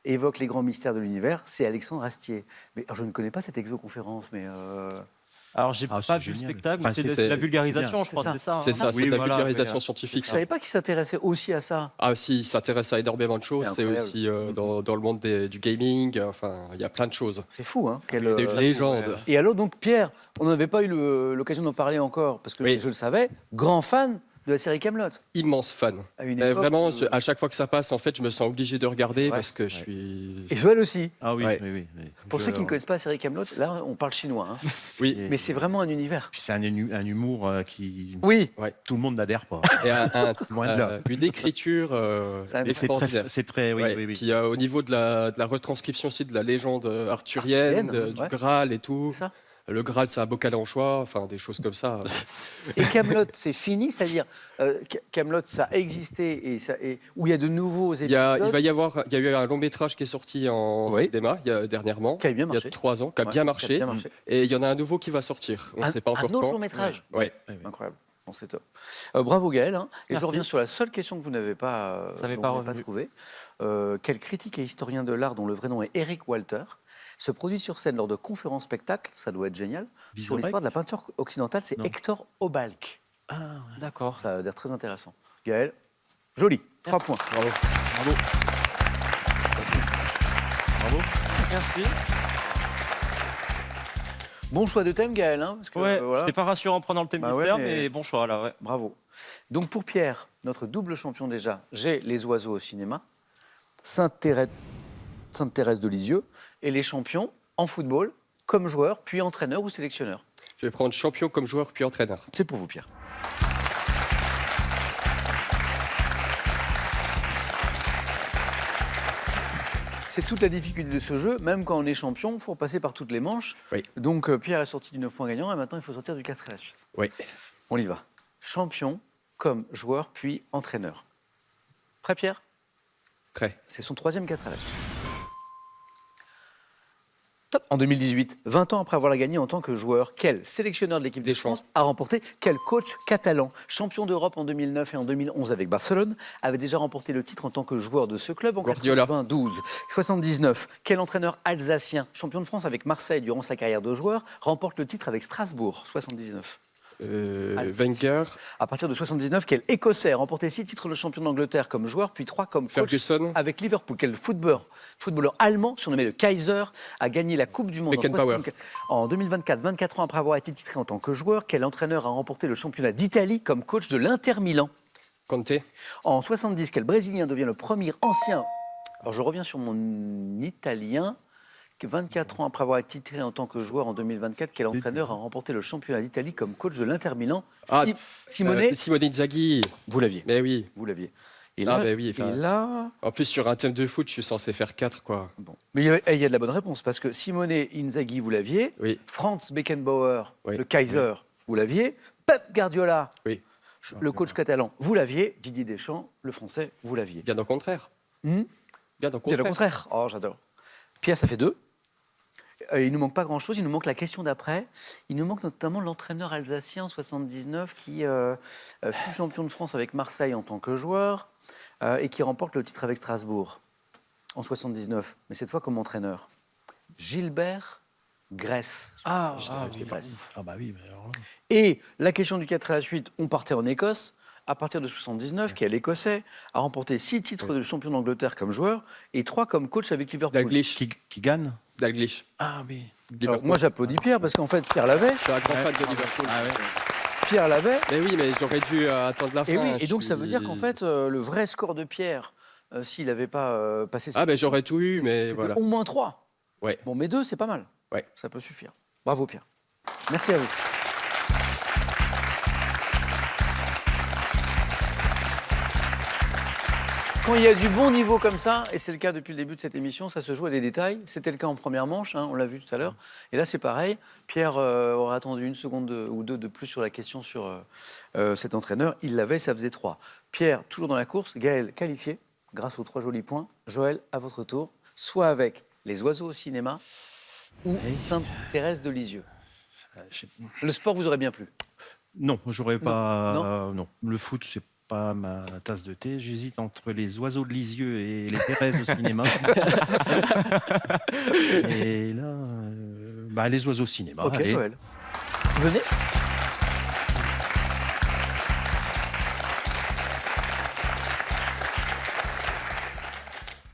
Speaker 1: évoque les grands mystères de l'univers? C'est Alexandre Astier. Mais alors, je ne connais pas cette Exoconférence, mais
Speaker 2: Alors, j'ai
Speaker 3: Ah,
Speaker 2: pas
Speaker 3: c'est
Speaker 2: vu le
Speaker 3: génial.
Speaker 2: spectacle,
Speaker 3: Enfin,
Speaker 2: mais c'est
Speaker 3: c'est
Speaker 2: de la vulgarisation, je
Speaker 1: c'est
Speaker 2: crois,
Speaker 1: ça.
Speaker 2: c'est ça.
Speaker 5: C'est ça,
Speaker 2: hein.
Speaker 5: c'est
Speaker 2: Oui,
Speaker 5: de la
Speaker 2: voilà,
Speaker 5: vulgarisation
Speaker 2: mais,
Speaker 1: je
Speaker 5: scientifique.
Speaker 1: ne savais pas qu'il s'intéressait aussi à ça.
Speaker 5: Ah si, il s'intéresse à énormément de choses.
Speaker 1: C'est
Speaker 5: C'est
Speaker 1: incroyable.
Speaker 5: aussi dans le monde du gaming. Enfin, il y a plein de choses.
Speaker 1: C'est fou, hein quel,
Speaker 5: C'est une légende.
Speaker 2: ouais.
Speaker 1: Et alors, donc, Pierre, on n'avait pas eu l'occasion d'en parler encore, parce que
Speaker 5: Oui.
Speaker 1: je le savais, grand fan de la série Kaamelott.
Speaker 5: Immense fan.
Speaker 1: À une
Speaker 5: Mais
Speaker 1: époque
Speaker 5: vraiment,
Speaker 1: où-
Speaker 5: à chaque fois que ça passe, en fait, je me sens obligé de regarder
Speaker 1: vrai.
Speaker 5: parce que je suis.
Speaker 1: Et Joël aussi.
Speaker 3: Ah oui,
Speaker 5: Ouais.
Speaker 3: oui.
Speaker 1: Pour ceux qui ne connaissent pas la série Kaamelott, là, on parle chinois. Hein.
Speaker 5: Oui.
Speaker 1: Mais c'est vraiment un univers.
Speaker 3: Puis c'est un humour qui...
Speaker 1: Oui.
Speaker 5: Ouais.
Speaker 3: Tout le monde n'adhère pas.
Speaker 5: Et
Speaker 3: Loin de là.
Speaker 5: une écriture
Speaker 1: Ça
Speaker 3: Et c'est
Speaker 5: extraordinaire.
Speaker 3: très... Oui,
Speaker 5: Ouais.
Speaker 3: oui, oui.
Speaker 5: Puis au niveau de la retranscription aussi de la légende arthurienne,
Speaker 1: Arthurienne,
Speaker 5: du
Speaker 1: ouais.
Speaker 5: Graal et tout.
Speaker 1: C'est ça.
Speaker 5: Le Graal, c'est un bocal en choix, enfin des choses comme ça.
Speaker 1: Et Kaamelott, c'est fini, c'est-à-dire Kaamelott, ça a existé et où il y a de nouveaux épisodes.
Speaker 5: Il y a eu un long métrage qui est sorti en
Speaker 1: Oui.
Speaker 5: cinéma dernièrement,
Speaker 1: Qui a bien
Speaker 5: il y
Speaker 1: marché.
Speaker 5: a 3 ans, qui a
Speaker 1: Ouais,
Speaker 5: bien
Speaker 1: qui a
Speaker 5: marché.
Speaker 1: bien marché.
Speaker 5: Et il y en a un nouveau qui va sortir. On ne sait pas encore
Speaker 1: un autre
Speaker 5: quand.
Speaker 1: long métrage.
Speaker 5: Ouais.
Speaker 1: Incroyable. Bon, c'est top. Bravo Gaël. Hein. Et
Speaker 2: Merci.
Speaker 1: je reviens sur la seule question que vous n'avez pas,
Speaker 2: Ça m'est
Speaker 1: dont
Speaker 2: pas
Speaker 1: vous n'avez
Speaker 2: revenu.
Speaker 1: trouvée. Quel critique et historien de l'art, dont le vrai nom est Eric Walter, se produit sur scène lors de conférences spectacles, ça doit être génial, sur
Speaker 3: Vizorek
Speaker 1: l'histoire de la peinture occidentale, c'est
Speaker 3: Non.
Speaker 1: Hector Obalk.
Speaker 2: D'accord.
Speaker 1: Ça a l'air très intéressant. Gaël, joli. 3 points. Bravo.
Speaker 2: Merci.
Speaker 1: Bon choix de thème, Gaël. Hein, parce que,
Speaker 2: Ouais,
Speaker 1: voilà.
Speaker 2: c'était pas rassurant en prenant le thème
Speaker 1: Bah ouais,
Speaker 2: mystère,
Speaker 1: mais-
Speaker 2: mais bon choix là, ouais.
Speaker 1: Bravo. Donc pour Pierre, notre double champion déjà, j'ai Les Oiseaux au cinéma, Sainte-Thérèse de Lisieux, et les champions en football, comme joueur, puis entraîneur ou sélectionneur.
Speaker 5: Je vais prendre champion comme joueur puis entraîneur.
Speaker 1: C'est pour vous, Pierre. C'est toute la difficulté de ce jeu, même quand on est champion, il faut repasser par toutes les manches.
Speaker 5: Oui.
Speaker 1: Donc Pierre est sorti du 9 points gagnant et maintenant il faut sortir du 4 à la suite.
Speaker 5: Oui.
Speaker 1: On y va. Champion comme joueur puis entraîneur. Prêt Pierre?
Speaker 5: Très.
Speaker 1: C'est son 3e 4 à la suite. Top. En 2018, 20 ans après avoir la gagné en tant que joueur, quel sélectionneur de l'équipe de
Speaker 5: Deschamps.
Speaker 1: France a remporté? Quel coach catalan, champion d'Europe en 2009 et en 2011 avec Barcelone, avait déjà remporté le titre en tant que joueur de ce club en
Speaker 5: Guardiola.
Speaker 1: 92. 79, quel entraîneur alsacien, champion de France avec Marseille durant sa carrière de joueur, remporte le titre avec Strasbourg? 79.
Speaker 5: Wenger,
Speaker 1: À partir de 79, quel Écossais a remporté 6 titres de champion d'Angleterre comme joueur, puis 3 comme coach
Speaker 5: Ferguson.
Speaker 1: avec Liverpool? Quel footballeur allemand, surnommé le Kaiser, a gagné la Coupe du Monde
Speaker 5: Beckenbauer.
Speaker 1: en 2024, 24 ans après avoir été titré en tant que joueur? Quel entraîneur a remporté le championnat d'Italie comme coach de l'Inter Milan?
Speaker 5: Conte,
Speaker 1: En 70, quel Brésilien devient le premier ancien... Alors je reviens sur mon italien. 24 ans après avoir été titré en tant que joueur en 2024, quel entraîneur a remporté le championnat d'Italie comme coach de l'Inter Milan?
Speaker 5: Ah,
Speaker 1: Simone,
Speaker 5: Simone Inzaghi.
Speaker 1: vous l'aviez.
Speaker 5: Mais oui.
Speaker 1: Vous l'aviez. Et
Speaker 5: Ah,
Speaker 1: là,
Speaker 5: bah oui,
Speaker 1: et
Speaker 5: enfin-
Speaker 1: là...
Speaker 5: En plus, sur un thème de foot, je suis censé faire 4, quoi.
Speaker 1: Bon. Mais il y a de la bonne réponse, parce que Simone Inzaghi, vous l'aviez.
Speaker 5: Oui.
Speaker 1: Franz Beckenbauer,
Speaker 5: Oui.
Speaker 1: le Kaiser, vous l'aviez. Pep Guardiola,
Speaker 5: Oui.
Speaker 1: le coach catalan, vous l'aviez. Didier Deschamps, le français, vous l'aviez.
Speaker 5: Bien au contraire.
Speaker 1: Hmm
Speaker 5: Bien
Speaker 1: Bien
Speaker 5: au contraire.
Speaker 1: au contraire. Oh, j'adore. Pierre, ça fait 2. Il nous manque pas grand-chose. Il nous manque la question d'après. Il nous manque notamment l'entraîneur alsacien en 79 qui fut champion de France avec Marseille en tant que joueur et qui remporte le titre avec Strasbourg en 79, mais cette fois comme entraîneur. Gilbert Grèce.
Speaker 3: Ah,
Speaker 1: Grèce.
Speaker 3: Ah bah oui, mais alors là...
Speaker 1: Et la question du 4 à la suite, on partait en Écosse. À partir de 79, qui est l'Écossais, a remporté 6 titres de champion d'Angleterre comme joueur et 3 comme coach avec Liverpool.
Speaker 5: Dalglish.
Speaker 3: Qui gagne?
Speaker 5: Dalglish.
Speaker 3: Ah oui.
Speaker 1: Alors,
Speaker 5: Liverpool.
Speaker 1: moi, j'applaudis Pierre parce qu'en fait, Pierre l'avait.
Speaker 5: Je suis un grand fan de Liverpool.
Speaker 3: Ah ouais.
Speaker 1: Pierre l'avait.
Speaker 5: Mais oui, mais j'aurais dû attendre la fin.
Speaker 1: Et oui, et
Speaker 5: je
Speaker 1: donc ça
Speaker 5: suis-
Speaker 1: veut dire qu'en fait, le vrai score de Pierre, s'il n'avait pas passé
Speaker 5: Ah, ben j'aurais tout eu, mais
Speaker 1: c'était
Speaker 5: voilà.
Speaker 1: au moins 3.
Speaker 5: Ouais.
Speaker 1: Bon, mais 2, c'est pas mal.
Speaker 5: Ouais.
Speaker 1: Ça peut suffire. Bravo Pierre. Merci à vous. Quand il y a du bon niveau comme ça, et c'est le cas depuis le début de cette émission, ça se joue à des détails. C'était le cas en première manche, hein, on l'a vu tout à l'heure. Et là, c'est pareil. Pierre aurait attendu une seconde ou deux de plus sur la question sur cet entraîneur. Il l'avait, ça faisait 3. Pierre, toujours dans la course. Gaël, qualifié grâce aux 3 jolis points. Joël, à votre tour, soit avec Les Oiseaux au cinéma ou Sainte-Thérèse de Lisieux. Le sport vous aurait bien plu.
Speaker 3: Non, j'aurais pas.
Speaker 1: Non.
Speaker 3: Non, le foot, c'est pas ma tasse de thé. J'hésite entre Les Oiseaux de Lisieux et Les Thérèses au cinéma. Et là, Les Oiseaux au cinéma.
Speaker 1: Ok,
Speaker 3: allez.
Speaker 1: Joël. Venez.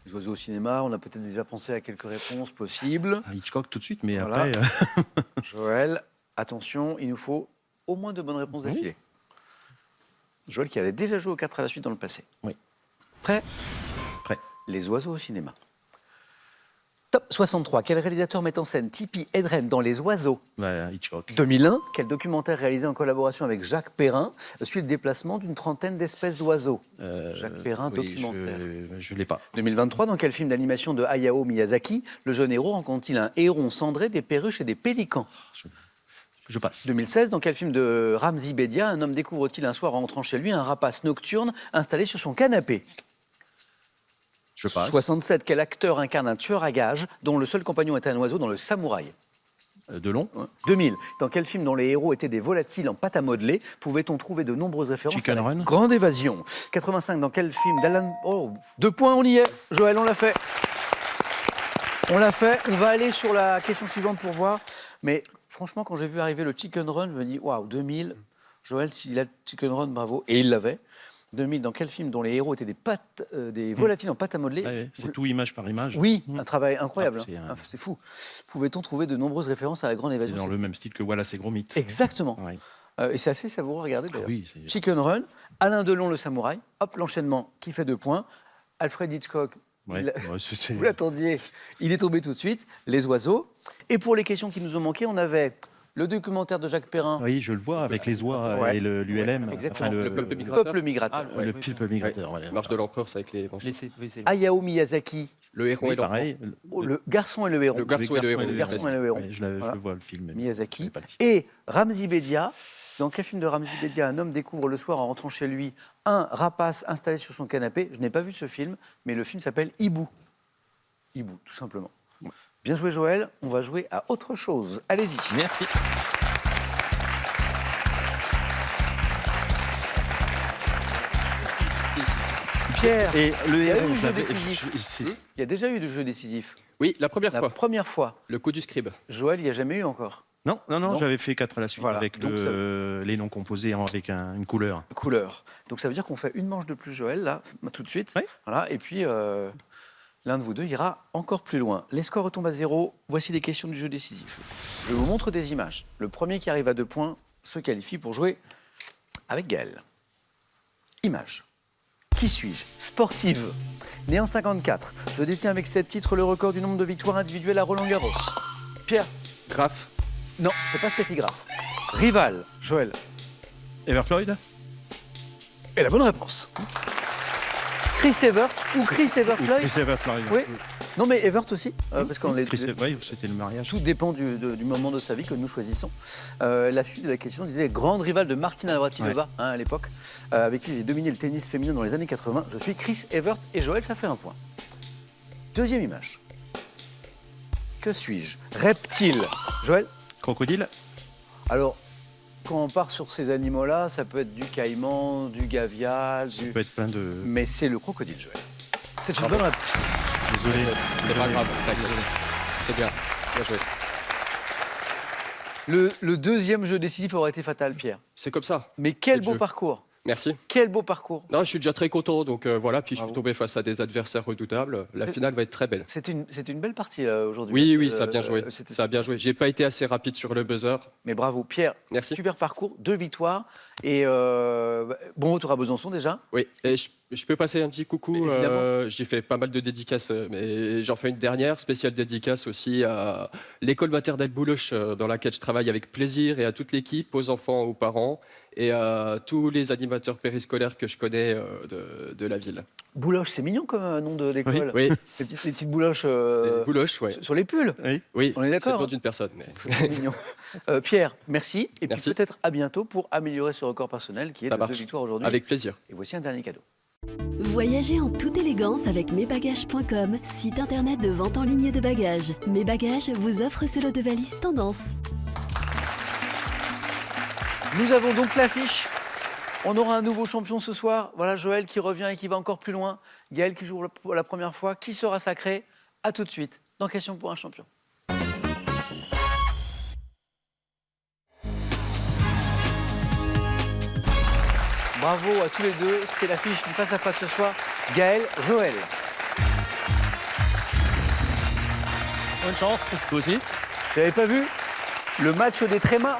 Speaker 1: Les Oiseaux au cinéma, on a peut-être déjà pensé à quelques réponses possibles.
Speaker 3: Hitchcock tout de suite, mais
Speaker 1: Voilà.
Speaker 3: après.
Speaker 1: Joël, attention, il nous faut au moins 2 bonnes réponses d'affilée. Joël qui avait déjà joué aux 4 à la suite dans le passé.
Speaker 3: Oui.
Speaker 1: Prêt ?
Speaker 3: Prêt.
Speaker 1: Les Oiseaux au cinéma. Top 63. Quel réalisateur met en scène Tippi Hedren dans Les Oiseaux ?
Speaker 3: Hitchcock.
Speaker 1: 2001. Quel documentaire réalisé en collaboration avec Jacques Perrin suit le déplacement d'une trentaine d'espèces d'oiseaux ? Jacques Perrin,
Speaker 3: oui,
Speaker 1: documentaire.
Speaker 3: Je l'ai pas.
Speaker 1: 2023. Dans quel film d'animation de Hayao Miyazaki le jeune héros rencontre-t-il un héron cendré, des perruches et des pélicans ?
Speaker 3: Je passe.
Speaker 1: 2016, dans quel film de Ramzi Bedia, un homme découvre-t-il un soir en rentrant chez lui un rapace nocturne installé sur son canapé ?
Speaker 3: Je passe.
Speaker 1: 67, quel acteur incarne un tueur à gages dont le seul compagnon était un oiseau dans Le Samouraï ?
Speaker 3: Delon.
Speaker 1: 2000, dans quel film dont les héros étaient des volatiles en pâte à modeler pouvait-on trouver de nombreuses références
Speaker 3: Chicken
Speaker 1: à la
Speaker 3: Run.
Speaker 1: Grande Évasion ? 85, dans quel film d'Alan... Oh, 2 points, on y est. Joël, on l'a fait. On l'a fait. On va aller sur la question suivante pour voir. Mais franchement, quand j'ai vu arriver le Chicken Run, je me dis, waouh, 2000, Joël, s'il a le Chicken Run, bravo. Et il l'avait. 2000, dans quel film dont les héros étaient des volatiles en pâte à modeler ?
Speaker 3: Ouais, c'est tout image par image.
Speaker 1: Oui, un travail incroyable.
Speaker 3: Ah,
Speaker 1: C'est fou. Pouvait-on trouver de nombreuses références à la Grande
Speaker 3: C'est
Speaker 1: Évasion ?
Speaker 3: dans le même style que Wallace et Gromit.
Speaker 1: Exactement.
Speaker 3: Ouais.
Speaker 1: Et c'est assez savoureux, regardez d'ailleurs.
Speaker 3: Oui, c'est-
Speaker 1: Chicken Run, Alain Delon, le samouraï, hop, l'enchaînement qui fait 2 points. Alfred Hitchcock,
Speaker 3: Ouais, c'est-
Speaker 1: vous l'attendiez, il est tombé tout de suite. Les Oiseaux. Et pour les questions qui nous ont manqué, on avait le documentaire de Jacques Perrin.
Speaker 3: Oui, je le vois avec les oies
Speaker 1: Ouais.
Speaker 3: et l'ULM.
Speaker 1: Exactement.
Speaker 5: Le peuple migrateur.
Speaker 1: Peuple migrateur.
Speaker 2: Ah,
Speaker 3: Le peuple migrateur. ouais.
Speaker 5: Marche de l'empereur, c'est avec les manches.
Speaker 1: Hayao Miyazaki,
Speaker 5: Le héros
Speaker 3: Oui,
Speaker 5: et l'enfant.
Speaker 3: pareil.
Speaker 1: le garçon et le héron.
Speaker 5: Le garçon et le héros.
Speaker 1: Le garçon et le héron.
Speaker 3: Ouais, je
Speaker 1: Voilà.
Speaker 3: le vois le film. mais je
Speaker 1: Miyazaki.
Speaker 3: connais pas le titre.
Speaker 1: Et Ramzi Bedia. Dans quel film de Ramzi Bedia un homme découvre le soir en rentrant chez lui un rapace installé sur son canapé ? Je n'ai pas vu ce film, mais le film s'appelle Hibou. Hibou, tout simplement. Bien joué Joël, on va jouer à autre chose. Allez-y.
Speaker 3: Merci.
Speaker 1: Pierre,
Speaker 3: Et le
Speaker 1: Il y a eu
Speaker 3: héros,
Speaker 1: le
Speaker 3: je
Speaker 1: jeu
Speaker 3: l'avais-
Speaker 1: décisif.
Speaker 3: c'est-
Speaker 1: il y a déjà eu de jeu décisif.
Speaker 5: Oui, la première
Speaker 1: La
Speaker 5: fois.
Speaker 1: première fois.
Speaker 5: Le coup du scribe.
Speaker 1: Joël, il n'y a jamais eu encore.
Speaker 3: Non,
Speaker 1: Non.
Speaker 3: j'avais fait 4 à la suite
Speaker 1: Voilà,
Speaker 3: avec
Speaker 1: donc
Speaker 3: les noms composés avec une couleur.
Speaker 1: Couleur. Donc ça veut dire qu'on fait une manche de plus Joël, là, tout de suite.
Speaker 3: Oui.
Speaker 1: Voilà. Et puis, l'un de vous deux ira encore plus loin. Les scores retombent à 0. Voici les questions du jeu décisif. Je vous montre des images. Le premier qui arrive à 2 points se qualifie pour jouer avec Gaël. Image. Qui suis-je ? Sportive. Né en 54, je détiens avec 7 titres le record du nombre de victoires individuelles à Roland-Garros. Pierre ?
Speaker 5: Graph.
Speaker 1: Non, c'est pas Steffi Graf. Rival. Joël.
Speaker 3: Everfloyd.
Speaker 1: Et la bonne réponse. Chris Evert ou Chris Everfloyd.
Speaker 3: Chris Everfloyd.
Speaker 1: Oui. Non, mais Evert aussi, parce qu'on les.
Speaker 3: Chris oui, c'était le mariage.
Speaker 1: Tout dépend du moment de sa vie que nous choisissons. La suite de la question disait grande rivale de Martina Navratilova à l'époque, avec qui j'ai dominé le tennis féminin dans les années 80. Je suis Chris Evert et Joël, ça fait 1 point. Deuxième image. Que suis-je ? Reptile. Joël ?
Speaker 3: Crocodile.
Speaker 1: Alors, quand on part sur ces animaux-là, ça peut être du caïman, du gavial,
Speaker 3: Ça
Speaker 1: du...
Speaker 3: peut être plein de.
Speaker 1: mais c'est le crocodile, Joël. C'est une bonne réponse.
Speaker 3: Désolé.
Speaker 5: C'est pas grave. t'inquiète. C'est bien. Bien joué.
Speaker 1: Le deuxième jeu décisif aurait été fatal, Pierre.
Speaker 5: C'est comme ça.
Speaker 1: Mais quel
Speaker 5: Quel
Speaker 1: beau
Speaker 5: jeu.
Speaker 1: parcours.
Speaker 5: Merci.
Speaker 1: Quel beau parcours.
Speaker 5: Non, je suis déjà très content. Donc voilà, puis je
Speaker 1: Bravo.
Speaker 5: suis tombé face à des adversaires redoutables. La finale va être très belle.
Speaker 1: C'est une belle partie là, aujourd'hui.
Speaker 5: Oui, oui, ça a bien joué.
Speaker 1: C'était-
Speaker 5: Ça a bien joué. J'ai pas été assez rapide sur le buzzer.
Speaker 1: Mais bravo, Pierre.
Speaker 5: Merci.
Speaker 1: Super parcours, 2 victoires. Et bon retour à Besançon déjà.
Speaker 5: Oui, et je peux passer un petit coucou.
Speaker 1: Évidemment.
Speaker 5: J'ai fait pas mal de dédicaces, mais j'en fais une dernière, spéciale dédicace aussi à l'école maternelle Bouloche, dans laquelle je travaille avec plaisir, et à toute l'équipe, aux enfants, aux parents, et tous les animateurs périscolaires que je connais de la ville.
Speaker 1: Bouloche, c'est mignon comme nom d'école.
Speaker 5: Oui,
Speaker 1: Les petites bouloches
Speaker 5: c'est Bouloche, ouais.
Speaker 1: sur les pulls.
Speaker 5: Oui,
Speaker 1: On est
Speaker 5: c'est
Speaker 1: d'accord,
Speaker 5: le nom
Speaker 1: hein.
Speaker 5: d'une personne.
Speaker 1: C'est trop mignon. Pierre, merci. Et
Speaker 5: Merci.
Speaker 1: puis peut-être à bientôt pour améliorer ce record personnel qui est
Speaker 5: Ça
Speaker 1: de 2
Speaker 5: marche.
Speaker 1: victoires aujourd'hui.
Speaker 5: Avec plaisir.
Speaker 1: Et voici un dernier cadeau.
Speaker 6: Voyagez en toute élégance avec mesbagages.com, site internet de vente en ligne de bagages. Mes Bagages vous offre ce lot de valises tendance.
Speaker 1: Nous avons donc l'affiche. On aura un nouveau champion ce soir. Voilà Joël qui revient et qui va encore plus loin. Gaël qui joue pour la première fois. Qui sera sacré? À tout de suite dans Question pour un champion. Bravo à tous les deux. C'est l'affiche du face à face ce soir. Gaël, Joël.
Speaker 2: Bonne chance.
Speaker 3: Toi aussi.
Speaker 1: J'avais pas vu le match des trémas.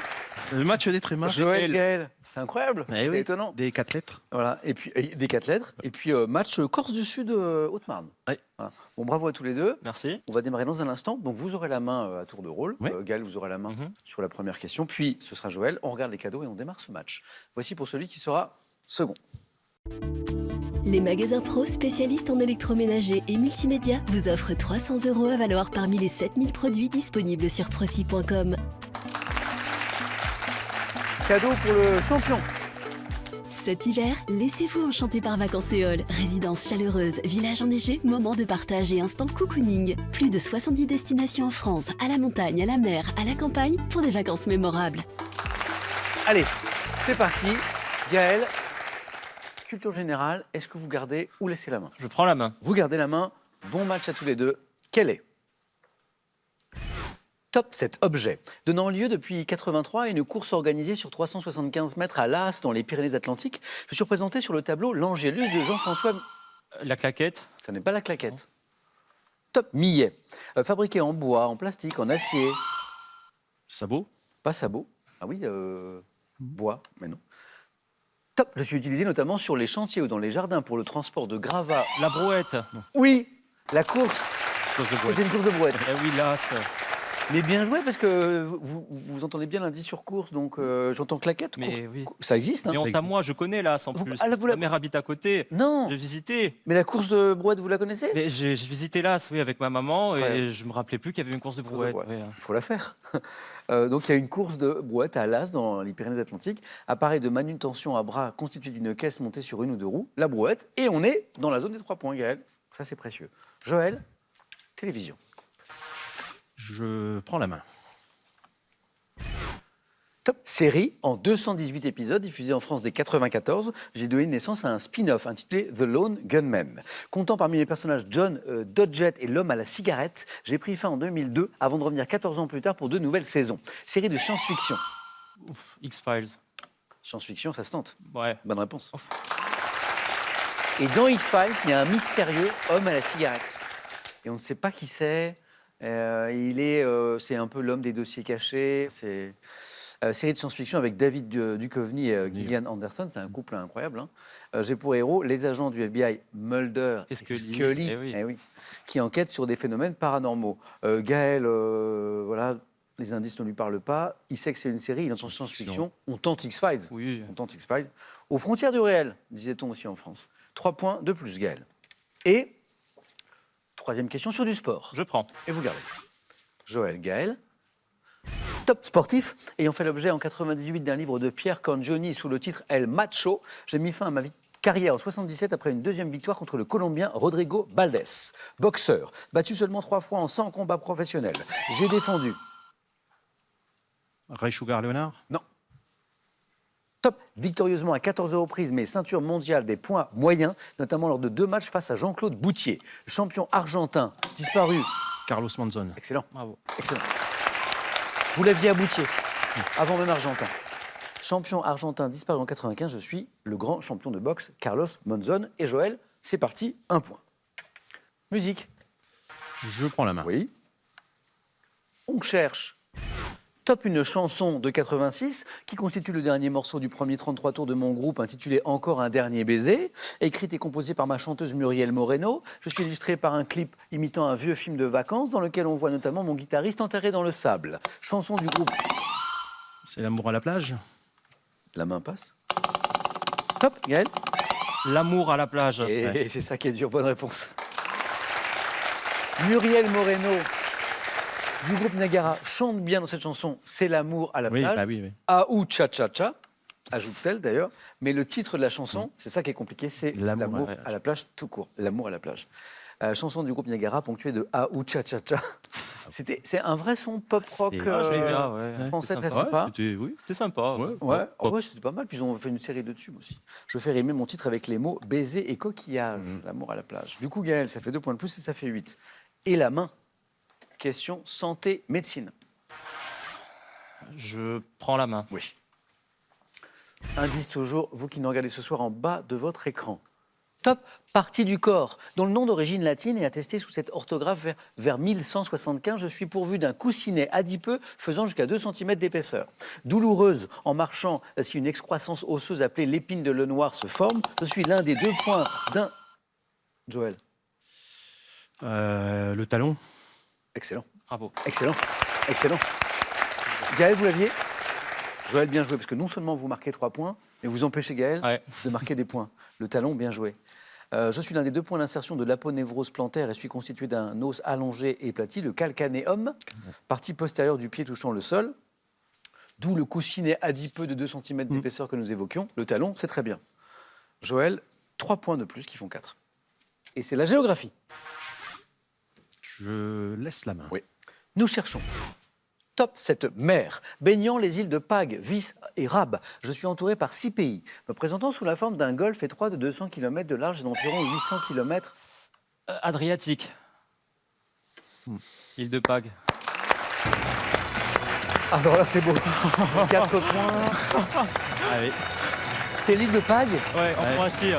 Speaker 3: Le match des trémas.
Speaker 1: Joël, Gaël. C'est incroyable.
Speaker 3: Eh
Speaker 1: C'est
Speaker 3: oui,
Speaker 1: étonnant.
Speaker 3: des 4 lettres.
Speaker 1: Voilà, et puis des 4 lettres, et puis match Corse du Sud Haute-Marne.
Speaker 3: Ouais.
Speaker 1: Voilà. Bon, bravo à tous les deux.
Speaker 2: Merci.
Speaker 1: On va démarrer dans un instant. Donc vous aurez la main à tour de rôle.
Speaker 3: Ouais.
Speaker 1: Gaël, vous aurez la main
Speaker 2: Mhm.
Speaker 1: sur la première question. Puis ce sera Joël. On regarde les cadeaux et on démarre ce match. Voici pour celui qui sera second.
Speaker 6: Les magasins Pro spécialistes en électroménager et multimédia vous offrent 300 € à valoir parmi les 7000 produits disponibles sur proci.com.
Speaker 1: Cadeau pour le champion.
Speaker 6: Cet hiver, laissez-vous enchanter par Vacances Éole. Résidence chaleureuse, village enneigé, moments de partage et instant cocooning. Plus de 70 destinations en France, à la montagne, à la mer, à la campagne, pour des vacances mémorables.
Speaker 1: Allez, c'est parti. Gaël, culture générale, est-ce que vous gardez ou laissez la main?
Speaker 2: Je prends la main.
Speaker 1: Vous gardez la main. Bon match à tous les deux. Quel est Top 7 objet, donnant lieu depuis 83 à une course organisée sur 375 mètres à Las, dans les Pyrénées-Atlantiques. Je suis représenté sur le tableau l'Angélus de Jean-François.
Speaker 2: La claquette.
Speaker 1: Ça n'est pas la claquette. Top millet, fabriqué en bois, en plastique, en acier.
Speaker 3: Sabot.
Speaker 1: Pas sabot. Ah oui, bois, mais non. Top, je suis utilisé notamment sur les chantiers ou dans les jardins pour le transport de gravats.
Speaker 2: La brouette.
Speaker 1: Oui, la course,
Speaker 2: Chose de brouette.
Speaker 1: c'était une course de brouette.
Speaker 2: Eh oui, là,
Speaker 1: Mais bien joué parce que vous entendez bien l'indice sur course, donc j'entends claquette.
Speaker 2: Mais
Speaker 1: course.
Speaker 2: oui.
Speaker 1: Ça existe, hein,
Speaker 2: Mais
Speaker 1: ça
Speaker 2: honte à
Speaker 1: existe.
Speaker 2: moi, je connais là, en
Speaker 1: Vous-
Speaker 2: plus.
Speaker 1: ah, là, vous la-
Speaker 2: Ma mère habite à côté.
Speaker 1: Non,
Speaker 2: J'ai visité.
Speaker 1: mais la course de brouette, vous la connaissez?
Speaker 2: Mais j'ai visité là, oui, avec ma maman, et
Speaker 1: Ouais.
Speaker 2: je me rappelais plus qu'il y avait une course de
Speaker 1: Course de
Speaker 2: brouette.
Speaker 1: brouette.
Speaker 2: Ouais.
Speaker 1: Il faut la faire. Donc il y a une course de brouette à Las, dans les Pyrénées-Atlantiques. Appareil de manutention à bras constitué d'une caisse montée sur une ou deux roues, la brouette. Et on est dans la zone des 3 points, Gaël. Ça, c'est précieux. Joël, télévision.
Speaker 3: Je prends la main.
Speaker 1: Top série en 218 épisodes, diffusée en France dès 94. J'ai donné naissance à un spin-off intitulé The Lone Gunman. Comptant parmi les personnages John Dodgett et l'homme à la cigarette, j'ai pris fin en 2002 avant de revenir 14 ans plus tard pour 2 nouvelles saisons. Série de science-fiction.
Speaker 2: X-Files.
Speaker 1: Science-fiction, ça se tente.
Speaker 2: Ouais.
Speaker 1: Bonne réponse. Et dans X-Files, il y a un mystérieux homme à la cigarette. Et on ne sait pas qui c'est. C'est un peu l'homme des dossiers cachés. C'est série de science-fiction avec David Duchovny et Gillian Anderson. C'est un couple incroyable. Hein. J'ai pour héros les agents du FBI Mulder
Speaker 2: Et Scully.
Speaker 1: Scully,
Speaker 2: Eh oui.
Speaker 1: qui enquêtent sur des phénomènes paranormaux. Gaël, voilà, les indices ne lui parlent pas. Il sait que c'est une série, il entend science-fiction. On tente X-Files.
Speaker 2: Oui.
Speaker 1: On tente X-Files. Aux frontières du réel, disait-on aussi en France. 3 points de plus, Gaël. Et troisième question sur du sport.
Speaker 2: Je prends.
Speaker 1: Et vous gardez. Joël, Gaël. Top sportif, ayant fait l'objet en 98 d'un livre de Pierre Congioni sous le titre El Macho, j'ai mis fin à ma carrière en 77 après une deuxième victoire contre le Colombien Rodrigo Baldes. Boxeur, battu seulement 3 fois en 100 combats professionnels. J'ai défendu.
Speaker 3: Ray Sugar Leonard.
Speaker 1: Non. Top, victorieusement à 14 reprises, mais ceinture mondiale des poids moyens, notamment lors de 2 matchs face à Jean-Claude Boutier, champion argentin, disparu.
Speaker 3: Carlos Monzon.
Speaker 1: Excellent,
Speaker 2: Bravo.
Speaker 1: excellent. Vous l'aviez à Boutier, avant même argentin. Champion argentin disparu en 95, je suis le grand champion de boxe Carlos Monzon. Et Joël, c'est parti, 1 point. Musique.
Speaker 3: Je prends la main.
Speaker 1: Oui. On cherche. Top, une chanson de 86 qui constitue le dernier morceau du premier 33 tours de mon groupe intitulé Encore un dernier baiser, écrite et composée par ma chanteuse Muriel Moreno. Je suis illustré par un clip imitant un vieux film de vacances dans lequel on voit notamment mon guitariste enterré dans le sable. Chanson du groupe.
Speaker 3: C'est l'amour à la plage.
Speaker 1: La main passe. Top, Gaël.
Speaker 2: L'amour à la plage.
Speaker 1: Et
Speaker 2: Ouais.
Speaker 1: c'est ça qui est dur, bonne réponse. Muriel Moreno, du groupe Niagara, chante bien dans cette chanson « C'est l'amour à la
Speaker 3: Oui,
Speaker 1: plage
Speaker 3: bah oui, oui.
Speaker 1: Ah ou cha-cha-cha, ajoute-t-elle d'ailleurs. Mais le titre de la chanson, c'est ça qui est compliqué, c'est
Speaker 3: L'amour
Speaker 1: l'amour
Speaker 2: à la
Speaker 1: à la plage tout court. L'amour à la plage. Chanson du groupe Niagara ponctuée de Ah ou cha-cha-cha. C'est un vrai son pop rock
Speaker 3: C'est-
Speaker 2: Ah, j'aimais bien, ouais.
Speaker 1: français très
Speaker 2: C'était
Speaker 1: sympa.
Speaker 3: C'était- oui.
Speaker 2: C'était sympa.
Speaker 3: Ouais.
Speaker 1: Ouais,
Speaker 3: Pop.
Speaker 1: ouais, c'était pas mal. Puis ils ont fait une série de tubes aussi. Je fais rimer mon titre avec les mots baiser et coquillage. L'amour à la plage. Du coup, Gaël, ça fait 2 points de plus et ça fait 8. Et la main. Question santé, médecine.
Speaker 2: Je prends la main.
Speaker 1: Oui. Indice toujours, vous qui nous regardez ce soir en bas de votre écran. Top, partie du corps, dont le nom d'origine latine est attesté sous cette orthographe vers 1175. Je suis pourvu d'un coussinet adipeux faisant jusqu'à 2 cm d'épaisseur. Douloureuse en marchant si une excroissance osseuse appelée l'épine de Lenoir se forme. Je suis l'un des 2 points d'un... Joël,
Speaker 3: Le talon.
Speaker 1: excellent,
Speaker 2: Bravo.
Speaker 1: excellent, excellent. Gaël, vous l'aviez? Joël, bien joué, parce que non seulement vous marquez 3 points, mais vous empêchez Gaël
Speaker 2: Ouais.
Speaker 1: de marquer des points. Le talon, bien joué. Je suis l'un des 2 points d'insertion de l'aponévrose plantaire et suis constitué d'un os allongé et aplati, le calcanéum, partie postérieure du pied touchant le sol, d'où le coussinet adipeux de 2 cm d'épaisseur que nous évoquions. Le talon, c'est très bien. Joël, 3 points de plus qui font 4. Et c'est la géographie.
Speaker 3: Je laisse la main.
Speaker 1: Oui. Nous cherchons. Top cette mer, baignant les îles de Pâques, Vis et Rab. Je suis entouré par 6 pays, me présentant sous la forme d'un golfe étroit de 200 km de large et d'environ 800 km.
Speaker 2: Adriatique. Île de Pâques.
Speaker 1: Alors là, c'est beau. 4 points.
Speaker 3: Allez.
Speaker 1: C'est l'île de Pâques.
Speaker 2: Ouais, en Croatie.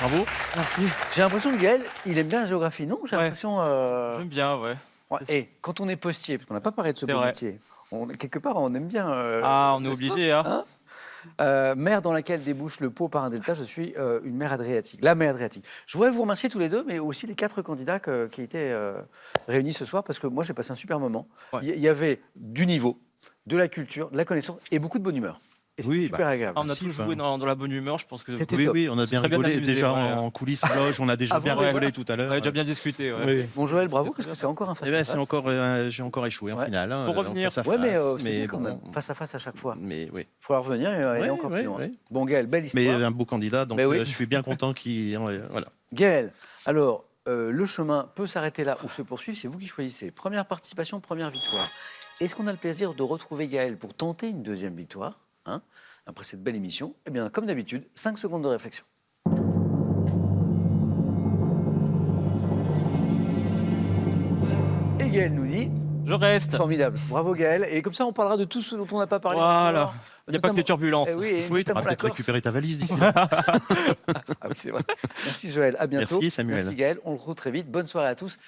Speaker 3: Bravo.
Speaker 2: Merci.
Speaker 1: J'ai l'impression que Gaël, il aime bien la géographie, non? J'ai
Speaker 2: Ouais.
Speaker 1: l'impression.
Speaker 2: J'aime bien, ouais.
Speaker 1: Ouais, et quand on est postier, parce qu'on n'a pas parlé de ce
Speaker 2: C'est
Speaker 1: beau
Speaker 2: vrai.
Speaker 1: métier, quelque part, on aime bien.
Speaker 2: Ah, on est
Speaker 1: n'est-ce pas
Speaker 2: obligé, hein.
Speaker 1: Mer dans laquelle débouche le Pô par un delta, je suis une mer Adriatique, la mer Adriatique. Je voudrais vous remercier tous les deux, mais aussi les 4 candidats qui étaient réunis ce soir, parce que moi j'ai passé un super moment.
Speaker 2: Ouais.
Speaker 1: Il y avait du niveau, de la culture, de la connaissance et beaucoup de bonne humeur. Et c'était
Speaker 3: Oui,
Speaker 1: super agréable.
Speaker 2: Ah, on a
Speaker 3: Merci,
Speaker 2: tous
Speaker 3: enfin.
Speaker 2: joué dans la bonne humeur, je pense que
Speaker 1: C'était
Speaker 3: Oui,
Speaker 1: top.
Speaker 3: oui, on a bien
Speaker 2: Très bien
Speaker 3: rigolé.
Speaker 2: amusé,
Speaker 3: Déjà
Speaker 2: ouais.
Speaker 3: en coulisses en loge, on a déjà
Speaker 1: Ah
Speaker 3: bien
Speaker 1: bon, ouais,
Speaker 3: rigolé
Speaker 1: voilà.
Speaker 3: tout à l'heure.
Speaker 2: on a déjà bien discuté. Ouais.
Speaker 3: Oui.
Speaker 1: Bon Joël, bravo,
Speaker 2: C'était
Speaker 1: parce que
Speaker 2: très
Speaker 1: c'est encore un face
Speaker 3: Eh
Speaker 1: à
Speaker 3: ben,
Speaker 1: face.
Speaker 3: c'est encore, j'ai encore échoué en
Speaker 1: Ouais.
Speaker 3: finale. Hein,
Speaker 2: Faut revenir.
Speaker 3: en face à
Speaker 1: Ouais, mais
Speaker 3: face,
Speaker 1: c'est bien quand
Speaker 3: bon,
Speaker 1: même, face à face à chaque fois.
Speaker 3: Mais oui.
Speaker 1: Il faut revenir et aller
Speaker 3: Ouais,
Speaker 1: encore
Speaker 3: ouais,
Speaker 1: plus loin.
Speaker 3: ouais.
Speaker 1: Bon Gaël, belle histoire.
Speaker 3: Mais un beau candidat, donc
Speaker 1: Ben oui.
Speaker 3: je suis bien content qu'il. Voilà.
Speaker 1: Gaël, alors, le chemin peut s'arrêter là ou se poursuivre, c'est vous qui choisissez. Première participation, première victoire. Est-ce qu'on a le plaisir de retrouver Gaël pour tenter une 2e victoire, hein, après cette belle émission? Eh bien, comme d'habitude, 5 secondes de réflexion. Et Gaël nous dit,
Speaker 2: Je reste.
Speaker 1: formidable, bravo Gaël. Et comme ça, on parlera de tout ce dont on n'a pas parlé.
Speaker 2: Voilà. Il n'y a pas que les
Speaker 1: Notamment-
Speaker 2: turbulences.
Speaker 1: Eh oui, et
Speaker 3: Oui, tu
Speaker 1: notamment
Speaker 3: vas
Speaker 1: la
Speaker 3: peut-être
Speaker 1: Corse.
Speaker 3: récupérer ta valise d'ici.
Speaker 1: Ah oui, c'est vrai. Merci Joël, à bientôt.
Speaker 3: Merci, Samuel.
Speaker 1: Merci Gaël, on le retrouve très vite. Bonne soirée à tous.